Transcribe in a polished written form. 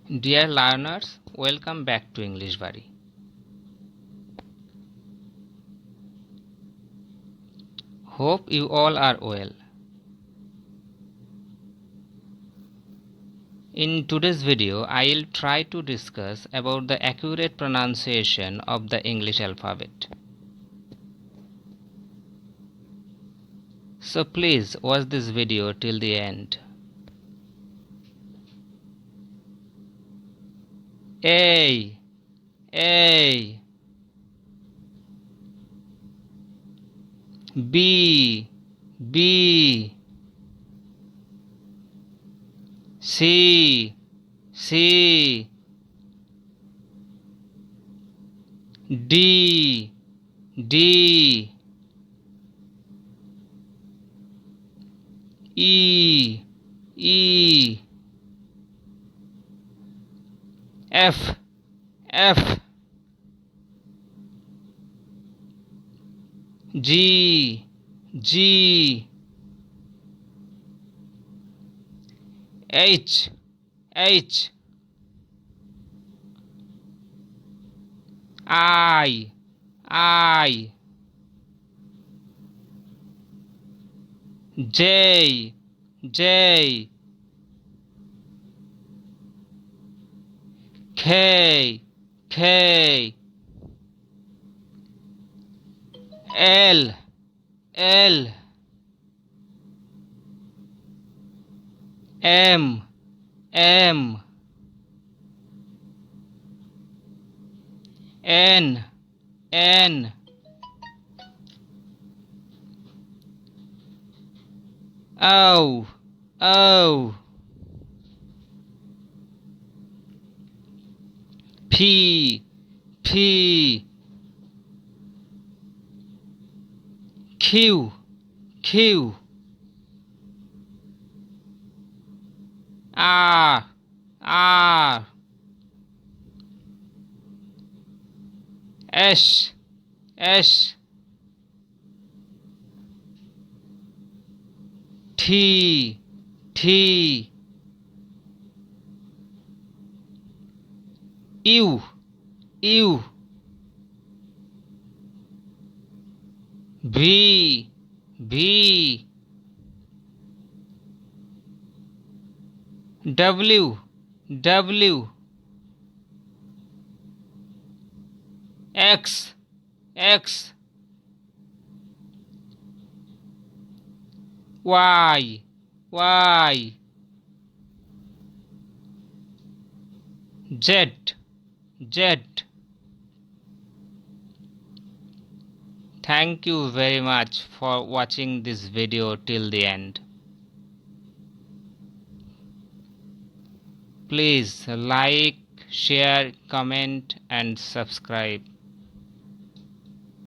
Dear learners, welcome back to English Buddy. Hope you all are well. In today's video, I'll try to discuss about the accurate pronunciation of the English alphabet. So please watch this video till the end. A, A, B, B, C, C, D, D, E, E, F, F, G, G, H, H, I, J, J, K, K, L, L, M, M, N, N, O, O, P, P, Q, Q, R, R, S, S, T, T, U, U, V, V, W, W, X, X, Y, Y, Z, Z. Thank you very much for watching this video till the end. Please like, share, comment and subscribe.